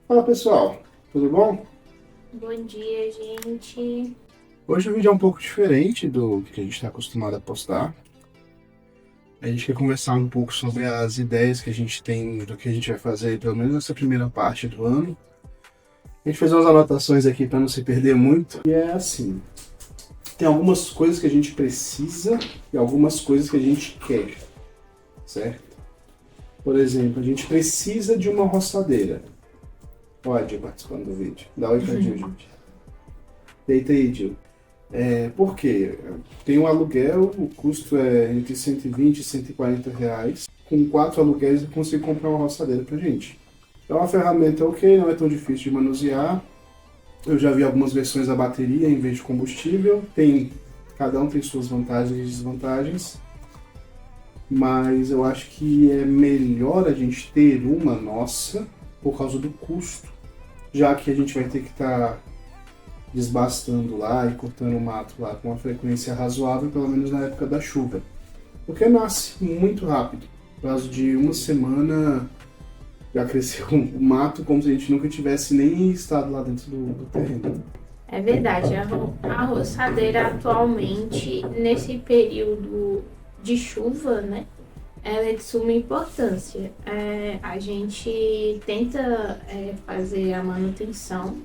Fala pessoal, tudo bom? Bom dia, gente. Hoje o vídeo é um pouco diferente do que a gente está acostumado a postar. A gente quer conversar um pouco sobre as ideias que a gente tem do que a gente vai fazer, pelo menos nessa primeira parte do ano. A gente fez umas anotações aqui para não se perder muito. E é assim, tem algumas coisas que a gente precisa e algumas coisas que a gente quer, certo? Por exemplo, a gente precisa de uma roçadeira. Pode participando do vídeo. Dá oi pra Gil, gente. Deita aí, Gil. Por quê? Tem um aluguel, o custo é entre 120 e 140 reais. Com 4 aluguéis eu consigo comprar uma roçadeira pra gente. É uma ferramenta ok, não é tão difícil de manusear. Eu já vi algumas versões a bateria em vez de combustível. Cada um tem suas vantagens e desvantagens. Mas eu acho que é melhor a gente ter uma nossa por causa do custo, já que a gente vai ter que estar desbastando lá e cortando o mato lá com uma frequência razoável, pelo menos na época da chuva. Porque nasce muito rápido. No prazo de uma semana já cresceu o mato como se a gente nunca tivesse nem estado lá dentro do terreno. É verdade, a roçadeira atualmente, nesse período de chuva, né? Ela é de suma importância. A gente tenta fazer a manutenção,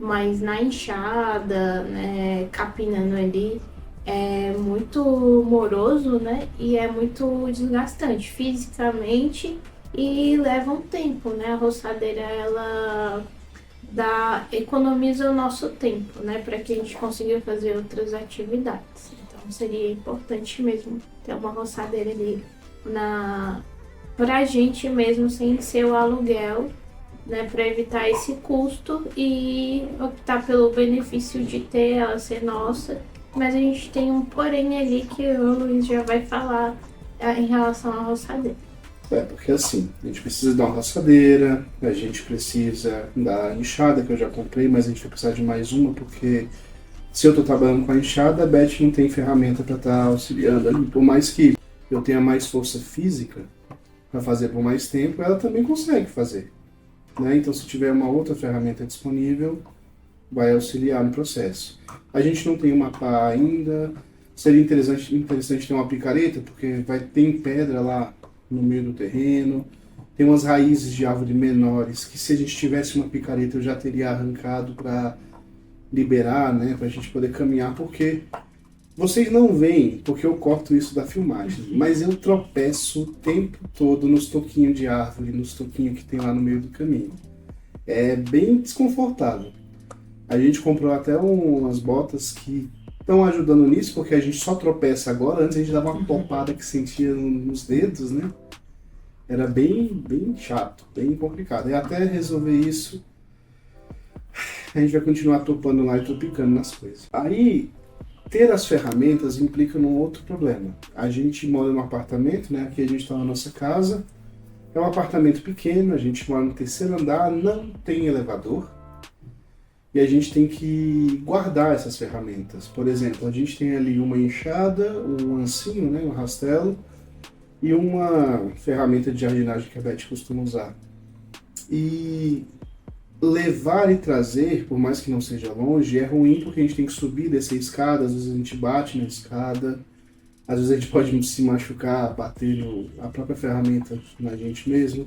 mas na enxada, né, capinando ali, é muito moroso, né? E é muito desgastante fisicamente e leva um tempo, né? A roçadeira, ela economiza o nosso tempo, né? Para que a gente consiga fazer outras atividades. Então seria importante mesmo ter uma roçadeira ali pra gente mesmo, sem ser o aluguel, né, para evitar esse custo e optar pelo benefício de ter ela ser nossa. Mas a gente tem um porém ali que o Luiz já vai falar em relação à roçadeira. Porque assim, a gente precisa dar uma roçadeira, a gente precisa da enxada, que eu já comprei, mas a gente vai precisar de mais uma, porque se eu estou trabalhando com a enxada, a Beth não tem ferramenta para estar auxiliando ali. Por mais que eu tenha mais força física para fazer por mais tempo, ela também consegue fazer. Né? Então, se tiver uma outra ferramenta disponível, vai auxiliar no processo. A gente não tem uma pá ainda. Seria interessante ter uma picareta, porque vai ter pedra lá no meio do terreno. Tem umas raízes de árvore menores que, se a gente tivesse uma picareta, eu já teria arrancado para liberar, né, para a gente poder caminhar, porque vocês não veem, porque eu corto isso da filmagem, mas eu tropeço o tempo todo nos toquinhos de árvore, nos toquinhos que tem lá no meio do caminho. É bem desconfortável. A gente comprou até umas botas que estão ajudando nisso, porque a gente só tropeça agora. Antes a gente dava uma topada que sentia nos dedos, né? Era bem chato, bem complicado. E até resolver isso, a gente vai continuar topando lá e topicando nas coisas. Aí, ter as ferramentas implica num outro problema. A gente mora num apartamento, né? Aqui a gente está na nossa casa. É um apartamento pequeno, a gente mora no terceiro andar, não tem elevador. E a gente tem que guardar essas ferramentas. Por exemplo, a gente tem ali uma enxada, um ancinho, né, um rastelo, e uma ferramenta de jardinagem que a Beth costuma usar. E levar e trazer, por mais que não seja longe, é ruim, porque a gente tem que subir, descer a escada, às vezes a gente bate na escada, às vezes a gente pode se machucar, bater a própria ferramenta na gente mesmo.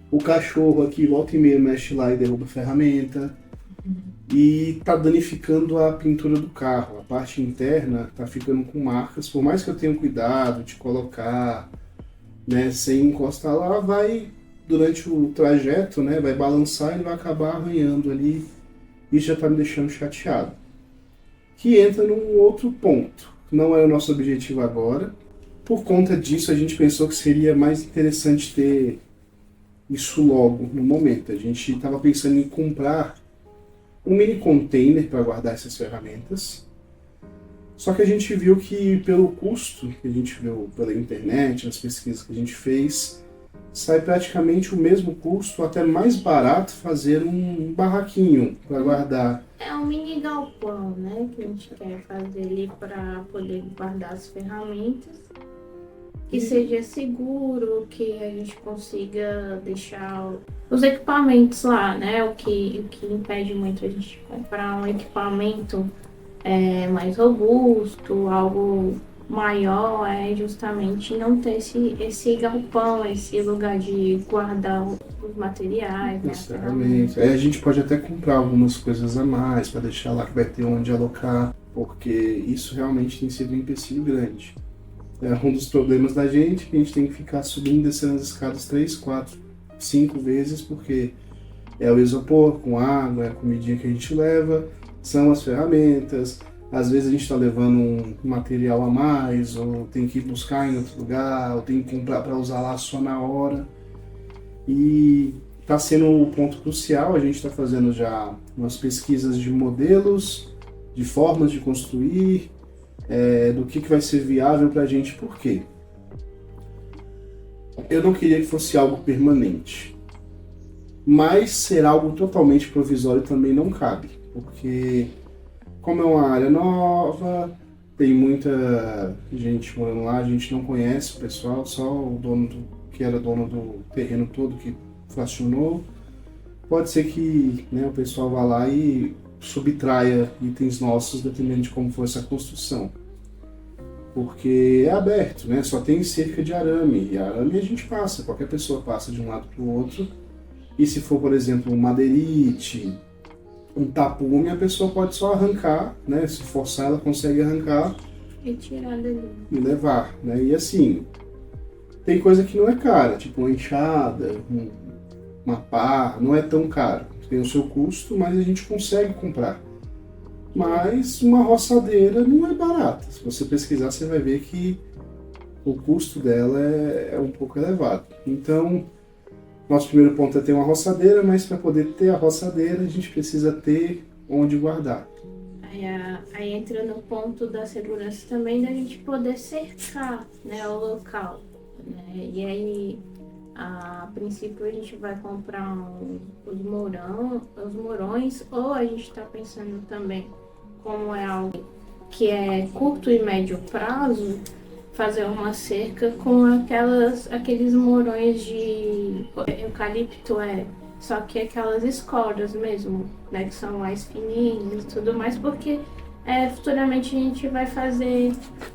O cachorro aqui, volta e meia, mexe lá e derruba a ferramenta. E tá danificando a pintura do carro. A parte interna tá ficando com marcas. Por mais que eu tenha cuidado de colocar, né, sem encostar lá, vai, durante o trajeto, né, vai balançar e vai acabar arranhando ali. Isso já tá me deixando chateado. Que entra num outro ponto. Não é o nosso objetivo agora. Por conta disso, a gente pensou que seria mais interessante ter isso logo, no momento. A gente estava pensando em comprar um mini container para guardar essas ferramentas. Só que a gente viu que, pelo custo que a gente viu pela internet, nas pesquisas que a gente fez, sai praticamente o mesmo custo, até mais barato, fazer um barraquinho para guardar. É um mini galpão, né, que a gente quer fazer ali para poder guardar as ferramentas. que seja seguro, que a gente consiga deixar os equipamentos lá, né? O que impede muito a gente comprar um equipamento mais robusto, algo maior, é justamente não ter esse galpão, esse lugar de guardar os materiais, né? Exatamente. Aí a gente pode até comprar algumas coisas a mais para deixar lá, que vai ter onde alocar, porque isso realmente tem sido um empecilho grande. É um dos problemas da gente, que a gente tem que ficar subindo e descendo as escadas 3, 4, 5 vezes, porque é o isopor com água, é a comidinha que a gente leva, são as ferramentas. Às vezes a gente está levando um material a mais, ou tem que ir buscar em outro lugar, ou tem que comprar para usar lá só na hora. E está sendo um ponto crucial, a gente está fazendo já umas pesquisas de modelos, de formas de construir, do que vai ser viável para a gente. Por quê? Eu não queria que fosse algo permanente, mas ser algo totalmente provisório também não cabe, porque como é uma área nova, tem muita gente morando lá, a gente não conhece o pessoal, só o dono que era dono do terreno todo que fracionou. Pode ser que, né, o pessoal vá lá e subtraia itens nossos, dependendo de como for essa construção. Porque é aberto, né? Só tem cerca de arame, e arame a gente passa, qualquer pessoa passa de um lado para o outro. E se for, por exemplo, um madeirite, um tapume, a pessoa pode só arrancar, né? Se forçar, ela consegue arrancar e tirar dali e levar, né? E assim, tem coisa que não é cara, tipo uma enxada, uma pá, não é tão caro. Tem o seu custo, mas a gente consegue comprar. Mas uma roçadeira não é barata. Se você pesquisar, você vai ver que o custo dela é um pouco elevado. Então, nosso primeiro ponto é ter uma roçadeira, mas para poder ter a roçadeira, a gente precisa ter onde guardar. Aí entra no ponto da segurança também, da gente poder cercar, né, o local. Né? E aí, a princípio, a gente vai comprar os morões, ou a gente está pensando também, como é algo que é curto e médio prazo, fazer uma cerca com aqueles morões de eucalipto, só que aquelas escoras mesmo, né, que são mais fininhas e tudo mais, porque futuramente a gente vai fazer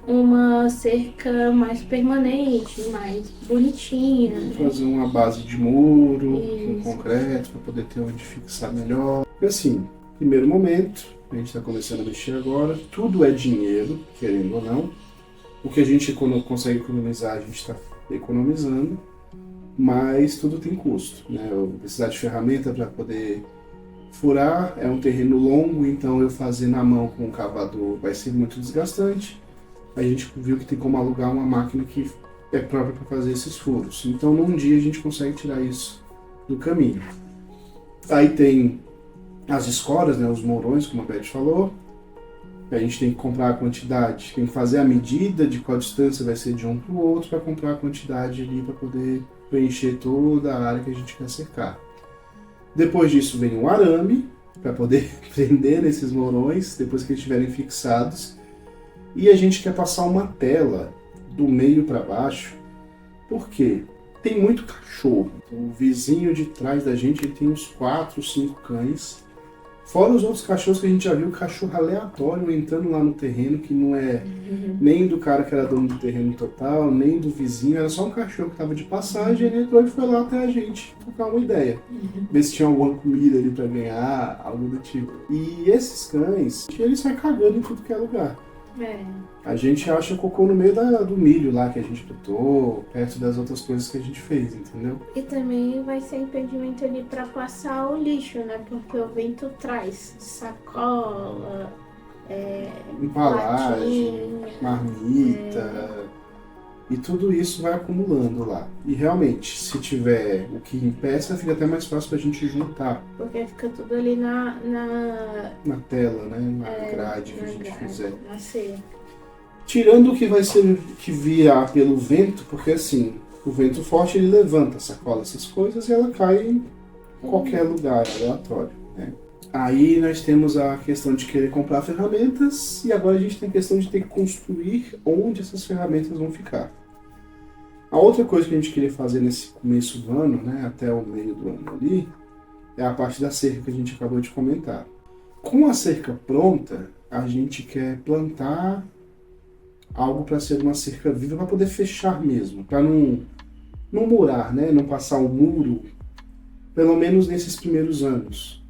uma cerca mais permanente, mais bonitinha. Fazer uma base de muro, com concreto, para poder ter onde fixar melhor. E assim, primeiro momento, a gente está começando a mexer agora, tudo é dinheiro, querendo ou não. O que a gente consegue economizar, a gente está economizando, mas tudo tem custo, né? Eu vou precisar de ferramenta para poder furar, é um terreno longo, então eu fazer na mão com um cavador vai ser muito desgastante. A gente viu que tem como alugar uma máquina que é própria para fazer esses furos. Então, num dia a gente consegue tirar isso do caminho. Aí tem as escoras, né, os morões, como a Beth falou. A gente tem que comprar a quantidade, tem que fazer a medida de qual distância vai ser de um para o outro para comprar a quantidade ali para poder preencher toda a área que a gente quer cercar. Depois disso vem o arame, para poder prender nesses morões, depois que eles estiverem fixados. E a gente quer passar uma tela do meio para baixo, porque tem muito cachorro. O vizinho de trás da gente ele tem uns 4, 5 cães. Fora os outros cachorros que a gente já viu, cachorro aleatório entrando lá no terreno, que não é nem do cara que era dono do terreno total, nem do vizinho, era só um cachorro que estava de passagem, ele entrou e foi lá até a gente trocar uma ideia. Ver se tinha alguma comida ali para ganhar, algo do tipo. E esses cães, eles saem cagando em tudo que é lugar. A gente acha cocô no meio do milho lá que a gente plantou, perto das outras coisas que a gente fez, entendeu? E também vai ser impedimento ali para passar o lixo, né? Porque o vento traz sacola, embalagem, marmita, e tudo isso vai acumulando lá. E realmente, se tiver o que impeça, fica até mais fácil pra gente juntar. Porque fica tudo ali na tela, né? Na grade que a gente fizer. Na ceia. Tirando o que vai ser que vier pelo vento, porque assim, o vento forte ele levanta a sacola, essas coisas, e ela cai em qualquer lugar aleatório, né? Aí nós temos a questão de querer comprar ferramentas, e agora a gente tem a questão de ter que construir onde essas ferramentas vão ficar. A outra coisa que a gente queria fazer nesse começo do ano, né, até o meio do ano ali, é a parte da cerca que a gente acabou de comentar. Com a cerca pronta, a gente quer plantar algo para ser uma cerca viva, para poder fechar mesmo, para não murar, né, não passar um muro, pelo menos nesses primeiros anos.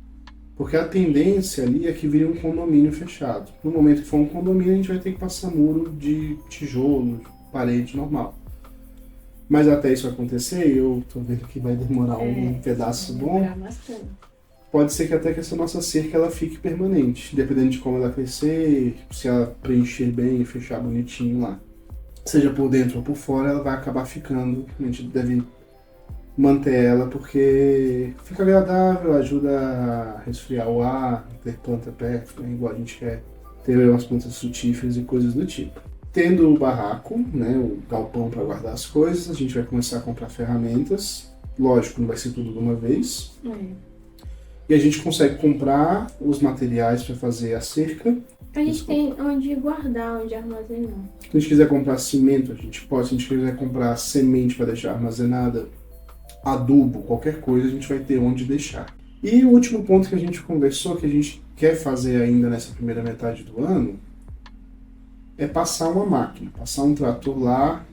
Porque a tendência ali é que vire um condomínio fechado. No momento que for um condomínio, a gente vai ter que passar muro de tijolo, parede normal. Mas até isso acontecer, eu tô vendo que vai demorar um pedaço bom. Pode ser que até que essa nossa cerca ela fique permanente, dependendo de como ela crescer, se ela preencher bem e fechar bonitinho lá. Seja por dentro ou por fora, ela vai acabar ficando. A gente deve manter ela porque fica agradável, ajuda a resfriar o ar, ter planta perto, né? Igual a gente quer ter umas plantas frutíferas e coisas do tipo. Tendo o barraco, né, o galpão para guardar as coisas, a gente vai começar a comprar ferramentas. Lógico, não vai ser tudo de uma vez. E a gente consegue comprar os materiais para fazer a cerca. A gente tem onde guardar, onde armazenar. Se a gente quiser comprar cimento, a gente pode. Se a gente quiser comprar semente para deixar armazenada, adubo, qualquer coisa, a gente vai ter onde deixar. E o último ponto que a gente conversou, que a gente quer fazer ainda nessa primeira metade do ano, é passar uma máquina, passar um trator lá.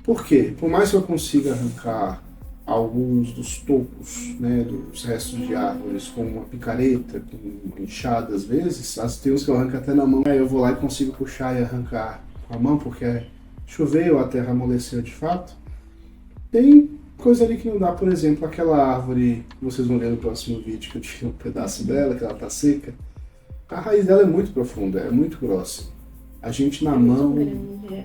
Por quê? Por mais que eu consiga arrancar alguns dos topos, né, dos restos de árvores com uma picareta, com uma enxada às vezes, tem uns que eu arranco até na mão, aí eu vou lá e consigo puxar e arrancar com a mão, porque choveu, a terra amoleceu de fato. Tem coisa ali que não dá, por exemplo, aquela árvore, vocês vão ver no próximo vídeo que eu tiro um pedaço dela, que ela tá seca, a raiz dela é muito profunda, é muito grossa. A gente na mão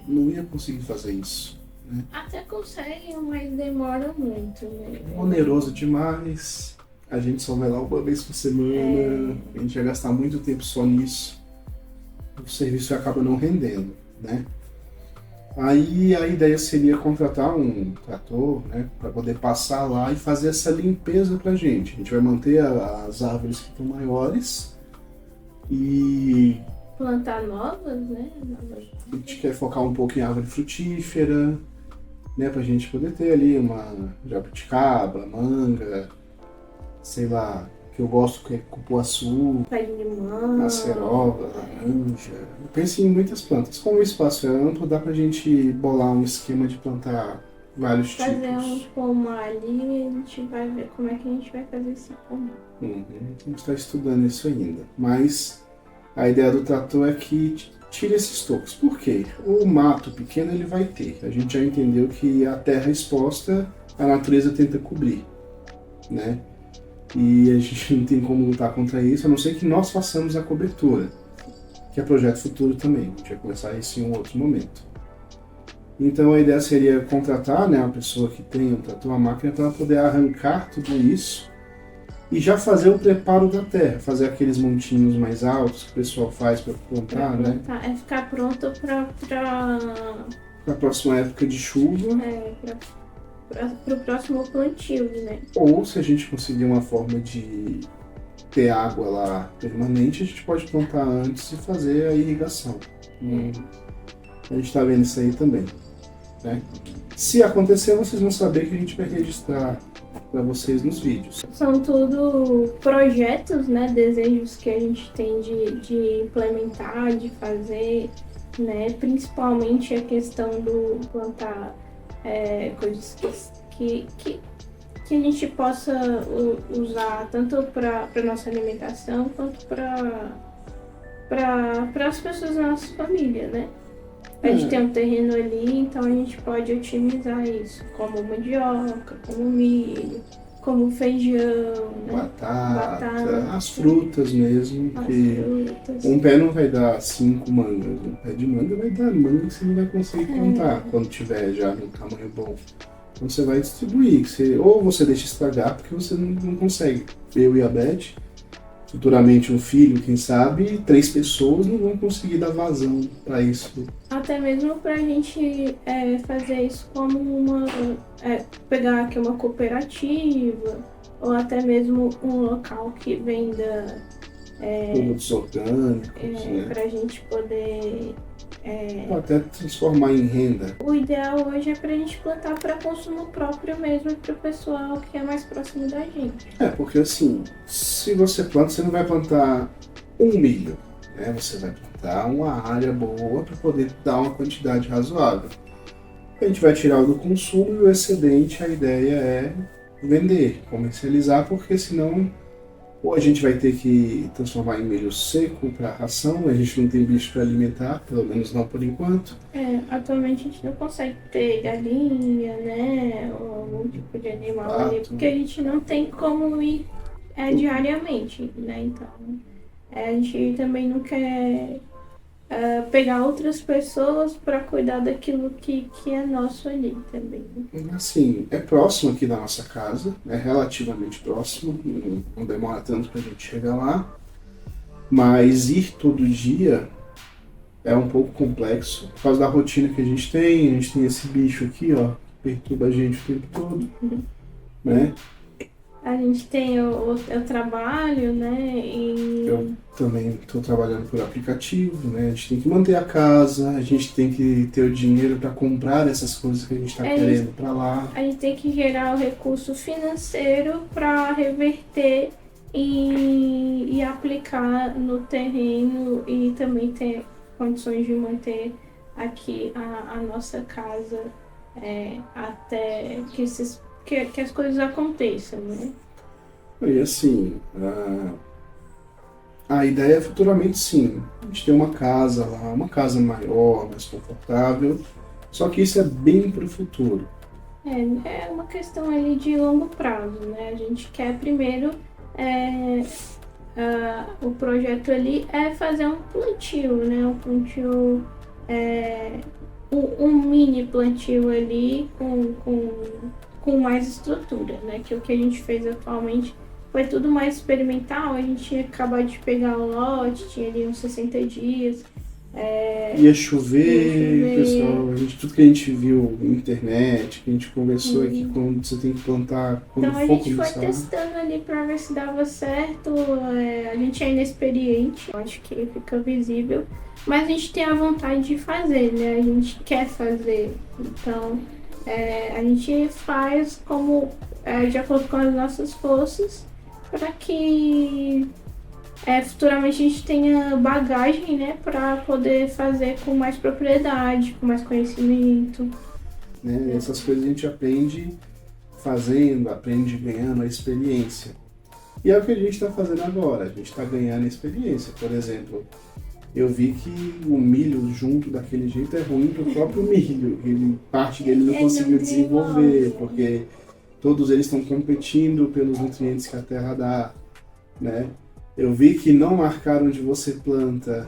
não ia conseguir fazer isso. Né? Até consegue, mas demora muito. Né? Oneroso demais. A gente só vai lá uma vez por semana. A gente vai gastar muito tempo só nisso. O serviço acaba não rendendo, né? Aí a ideia seria contratar um trator, né, para poder passar lá e fazer essa limpeza pra gente. A gente vai manter as árvores que estão maiores e plantar novas, né? A gente quer focar um pouco em árvore frutífera, né? Pra gente poder ter ali uma jabuticaba, manga, sei lá, que eu gosto que é cupuaçu, pé de limão, acerola, laranja. Eu penso em muitas plantas. Como o espaço é amplo, dá pra gente bolar um esquema de plantar vários tipos. Fazer um pomar ali e a gente vai ver como é que a gente vai fazer esse pomar. A gente está estudando isso ainda, mas a ideia do trator é que tire esses tocos. Por quê? O mato pequeno ele vai ter. A gente já entendeu que a terra exposta, a natureza tenta cobrir, né? E a gente não tem como lutar contra isso, a não ser que nós façamos a cobertura, que é projeto futuro também. A gente vai começar isso em um outro momento. Então a ideia seria contratar, né, uma pessoa que tenha um trator, uma máquina, para poder arrancar tudo isso e já fazer o preparo da terra, fazer aqueles montinhos mais altos que o pessoal faz para plantar, né? É ficar pronto para a próxima época de chuva. Para o próximo plantio, né? Ou se a gente conseguir uma forma de ter água lá permanente, a gente pode plantar antes e fazer a irrigação. A gente está vendo isso aí também, né? Se acontecer, vocês vão saber que a gente vai registrar para vocês nos vídeos. São tudo projetos, né, desejos que a gente tem de implementar, de fazer, né, principalmente a questão do plantar coisas que a gente possa usar tanto para nossa alimentação quanto para as pessoas da nossa família, né? A gente tem um terreno ali, então a gente pode otimizar isso, como mandioca, como milho, como feijão, né? Batata, as frutas mesmo. Frutas. Um pé não vai dar 5 mangas, um pé de manga vai dar manga que você não vai conseguir plantar quando tiver já no tamanho bom. Então você vai distribuir, ou você deixa estragar porque você não consegue. Eu e a Beth, futuramente um filho, quem sabe, 3 pessoas não vão conseguir dar vazão para isso. Até mesmo para a gente fazer isso como pegar aqui uma cooperativa, ou até mesmo um local que venda produtos orgânicos, né? Para a gente poder Ou até transformar em renda. O ideal hoje é para a gente plantar para consumo próprio mesmo, para o pessoal que é mais próximo da gente. Porque assim, se você planta, você não vai plantar um milho, né? Você vai plantar uma área boa para poder dar uma quantidade razoável. A gente vai tirar o do consumo e o excedente, a ideia é vender, comercializar, porque senão ou a gente vai ter que transformar em milho seco para ração, a gente não tem bicho para alimentar, pelo menos não por enquanto. Atualmente a gente não consegue ter galinha, né, ou algum tipo de animal ali, porque a gente não tem como ir diariamente, né, então a gente também não quer pegar outras pessoas para cuidar daquilo que é nosso ali também. Assim, é próximo aqui da nossa casa, é relativamente próximo, não demora tanto pra gente chegar lá, mas ir todo dia é um pouco complexo, por causa da rotina que a gente tem esse bicho aqui, ó, que perturba a gente o tempo todo, né? A gente tem o trabalho, né? Eu também estou trabalhando por aplicativo, né? A gente tem que manter a casa, a gente tem que ter o dinheiro para comprar essas coisas que a gente está querendo para lá. A gente tem que gerar o recurso financeiro para reverter e aplicar no terreno e também ter condições de manter aqui a nossa casa até que as coisas aconteçam, né? E assim, a ideia é futuramente sim, a gente ter uma casa lá, uma casa maior, mais confortável, só que isso é bem para o futuro. É uma questão ali de longo prazo, né? A gente quer primeiro, o projeto ali é fazer um plantio, né? Um plantio, um mini plantio ali com mais estrutura, né? Que o que a gente fez atualmente foi tudo mais experimental. A gente tinha acabado de pegar o lote, tinha ali uns 60 dias. Ia chover, pessoal, tudo que a gente viu na internet, que a gente conversou aqui, quando você tem que plantar, quando então a gente foi testando ali para ver se dava certo. A gente é inexperiente, acho que fica visível, mas a gente tem a vontade de fazer, né? A gente quer fazer, então a gente faz de acordo com as nossas forças, para que futuramente a gente tenha bagagem, né, para poder fazer com mais propriedade, com mais conhecimento. Né? Essas coisas a gente aprende fazendo, aprende ganhando a experiência. E é o que a gente está fazendo agora, a gente está ganhando a experiência. Por exemplo, eu vi que o milho junto daquele jeito é ruim para o próprio milho, parte dele não conseguiu desenvolver, porque todos eles estão competindo pelos nutrientes que a terra dá, né? Eu vi que não marcar onde você planta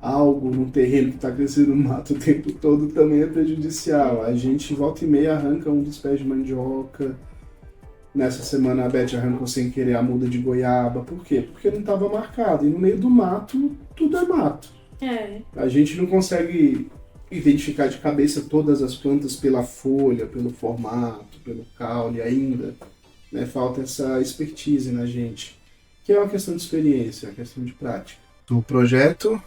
algo no terreno que está crescendo mato o tempo todo também é prejudicial. A gente volta e meia arranca um dos pés de mandioca. Nessa semana a Beth arrancou sem querer a muda de goiaba. Por quê? Porque não estava marcado. E no meio do mato, tudo é mato. A gente não consegue identificar de cabeça todas as plantas pela folha, pelo formato, pelo caule ainda. Né? Falta essa expertise na gente. Que é uma questão de experiência, é uma questão de prática. O projeto,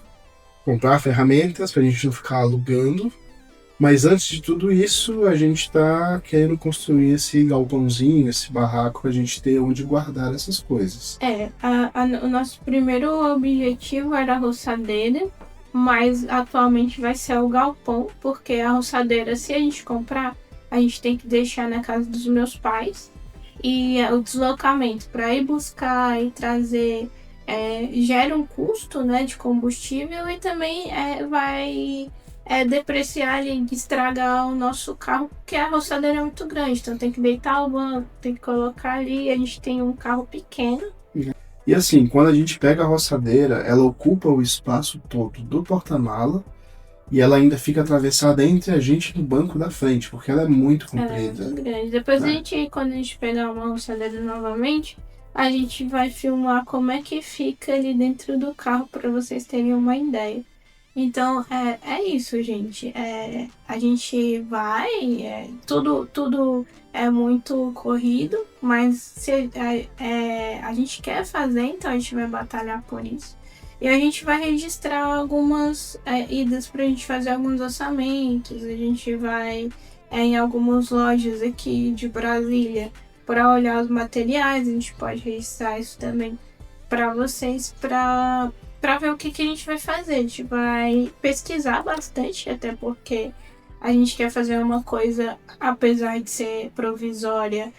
comprar ferramentas para a gente não ficar alugando. Mas antes de tudo isso, a gente está querendo construir esse galpãozinho, esse barraco, para a gente ter onde guardar essas coisas. O nosso primeiro objetivo era a roçadeira, mas atualmente vai ser o galpão, porque a roçadeira, se a gente comprar, a gente tem que deixar na casa dos meus pais. E o deslocamento para ir buscar e trazer gera um custo, né, de combustível e também vai depreciar e estragar o nosso carro, porque a roçadeira é muito grande, então tem que deitar o banco, tem que colocar ali, a gente tem um carro pequeno. E assim, quando a gente pega a roçadeira, ela ocupa o espaço todo do porta-mala e ela ainda fica atravessada entre a gente no banco da frente, porque ela é muito comprida. É muito grande. Depois quando a gente pegar uma roçadeira novamente, a gente vai filmar como é que fica ali dentro do carro para vocês terem uma ideia. Então, é isso, gente. A gente vai, tudo é muito corrido, mas se a gente quer fazer, então a gente vai batalhar por isso. E a gente vai registrar algumas idas para a gente fazer alguns orçamentos. A gente vai em algumas lojas aqui de Brasília para olhar os materiais. A gente pode registrar isso também para vocês, para ver o que a gente vai fazer. A gente vai pesquisar bastante, até porque a gente quer fazer uma coisa, apesar de ser provisória,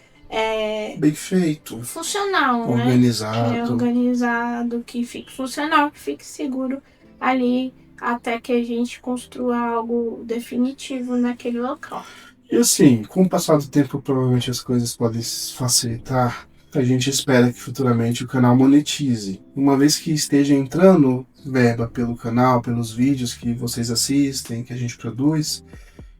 bem feito, funcional, organizado. né? Organizado, que fique funcional, que fique seguro ali até que a gente construa algo definitivo naquele local. E assim, com o passar do tempo, provavelmente as coisas podem facilitar. A gente espera que futuramente o canal monetize. Uma vez que esteja entrando verba pelo canal, pelos vídeos que vocês assistem, que a gente produz,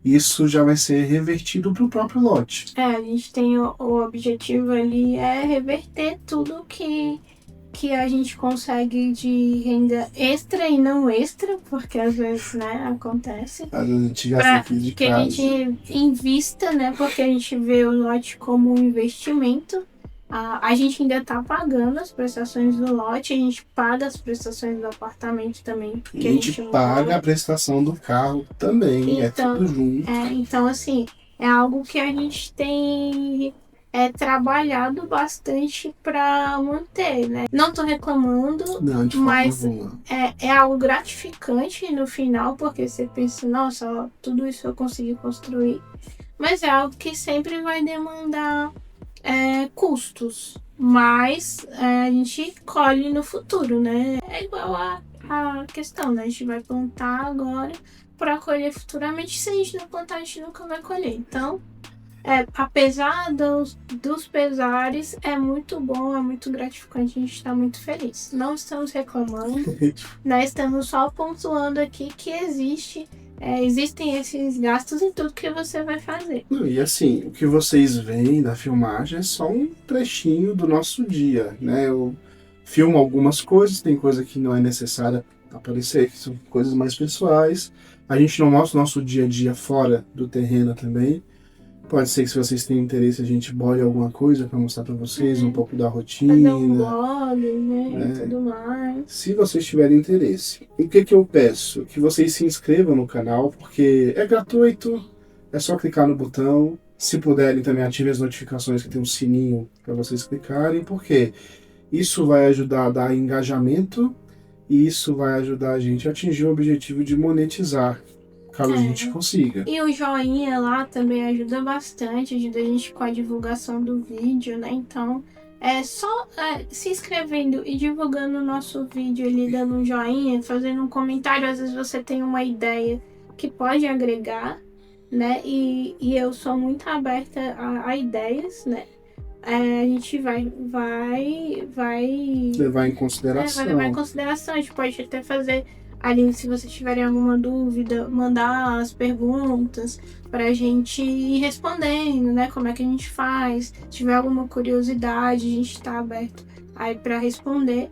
isso já vai ser revertido para o próprio lote. A gente tem o objetivo ali reverter tudo que a gente consegue de renda extra e não extra, porque às vezes, né, acontece. A gente gasta aqui de que casa. A gente invista, né, porque a gente vê o lote como um investimento. A gente ainda está pagando as prestações do lote, a gente paga as prestações do apartamento também. E a gente paga a prestação do carro também, então, é tudo junto. Então, assim, é algo que a gente tem trabalhado bastante para manter, né? Não tô reclamando, não, mas é algo gratificante no final, porque você pensa, nossa, tudo isso eu consegui construir. Mas é algo que sempre vai demandar custos, mas a gente colhe no futuro, né? É igual a questão, né? A gente vai plantar agora para colher futuramente. Se a gente não plantar, a gente nunca vai colher. Então, apesar dos pesares, é muito bom, é muito gratificante, a gente está muito feliz. Não estamos reclamando, nós estamos só pontuando aqui que existem esses gastos em tudo que você vai fazer. Não, e assim, o que vocês veem da filmagem é só um trechinho do nosso dia, né? Eu filmo algumas coisas, tem coisa que não é necessária aparecer, que são coisas mais pessoais. A gente não mostra o nosso dia a dia fora do terreno também. Pode ser que, se vocês têm interesse, a gente bole alguma coisa para mostrar para vocês um pouco da rotina. Fazer um blog, né? E tudo mais. Se vocês tiverem interesse. O que eu peço? Que vocês se inscrevam no canal, porque é gratuito, é só clicar no botão. Se puderem, também ativem as notificações, que tem um sininho para vocês clicarem, porque isso vai ajudar a dar engajamento e isso vai ajudar a gente a atingir o objetivo de monetizar, caso a gente consiga. E o joinha lá também ajuda bastante, ajuda a gente com a divulgação do vídeo, né? Então, só se inscrevendo e divulgando o nosso vídeo ali, dando um joinha, fazendo um comentário. Às vezes você tem uma ideia que pode agregar, né? E eu sou muito aberta a ideias, né? A gente vai levar em consideração. Vai levar em consideração. A gente pode até fazer ali, se vocês tiverem alguma dúvida, mandar as perguntas pra gente ir respondendo, né? Como é que a gente faz. Se tiver alguma curiosidade, a gente tá aberto aí pra responder.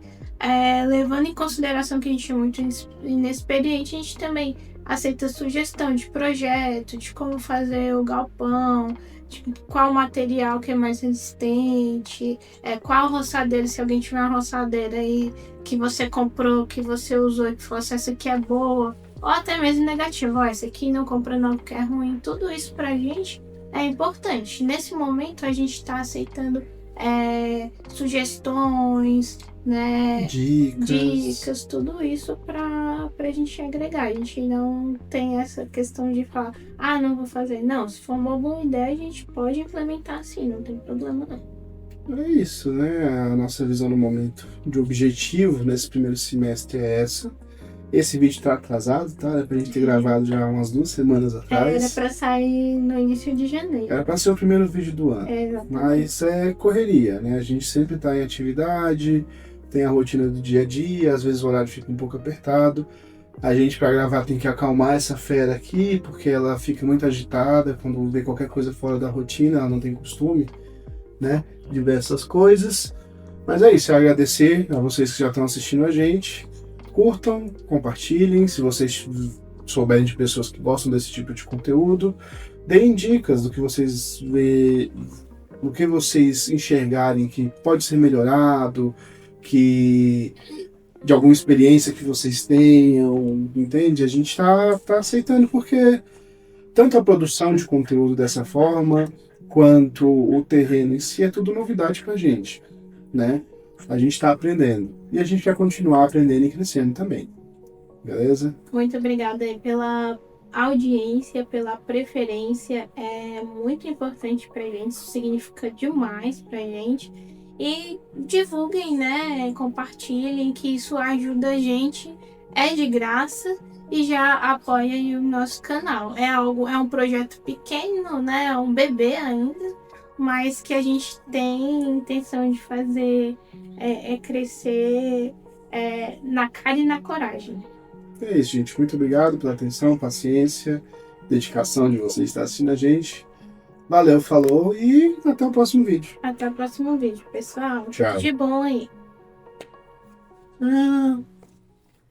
Levando em consideração que a gente é muito inexperiente, a gente também aceita sugestão de projeto, de como fazer o galpão, de qual material que é mais resistente, qual roçadeira, se alguém tiver uma roçadeira aí que você comprou, que você usou e que falou assim, essa aqui é boa, ou até mesmo negativa, essa aqui não compra não porque é ruim. Tudo isso pra gente é importante. Nesse momento a gente tá aceitando sugestões, né, dicas, tudo isso pra gente agregar. A gente não tem essa questão de falar, não vou fazer. Não, se for uma boa ideia, a gente pode implementar sim, não tem problema não. É isso, né? A nossa visão no momento de objetivo nesse primeiro semestre é essa. Esse vídeo tá atrasado, tá? Era pra gente ter gravado já umas 2 semanas atrás. Era pra sair no início de janeiro. Era pra ser o primeiro vídeo do ano. Exatamente. Mas é correria, né? A gente sempre tá em atividade, tem a rotina do dia a dia, às vezes o horário fica um pouco apertado. A gente, para gravar, tem que acalmar essa fera aqui, porque ela fica muito agitada quando vê qualquer coisa fora da rotina, ela não tem costume, né? Diversas coisas. Mas é isso, é agradecer a vocês que já estão assistindo a gente. Curtam, compartilhem, se vocês souberem de pessoas que gostam desse tipo de conteúdo. Deem dicas do que vocês do que vocês enxergarem que pode ser melhorado, que de alguma experiência que vocês tenham, entende? A gente tá aceitando porque tanto a produção de conteúdo dessa forma, quanto o terreno em si é tudo novidade pra gente, né? A gente está aprendendo. E a gente quer continuar aprendendo e crescendo também. Beleza? Muito obrigada aí pela audiência, pela preferência. É muito importante pra gente, isso significa demais pra gente. E divulguem, né? Compartilhem, que isso ajuda a gente. É de graça e já apoia aí o nosso canal. É um projeto pequeno, né? É um bebê ainda, mas que a gente tem intenção de fazer crescer na cara e na coragem. É isso, gente. Muito obrigado pela atenção, paciência, dedicação de vocês estar assistindo a gente. Valeu, falou e até o próximo vídeo. Até o próximo vídeo, pessoal. Tchau. Tudo de bom aí. Ah.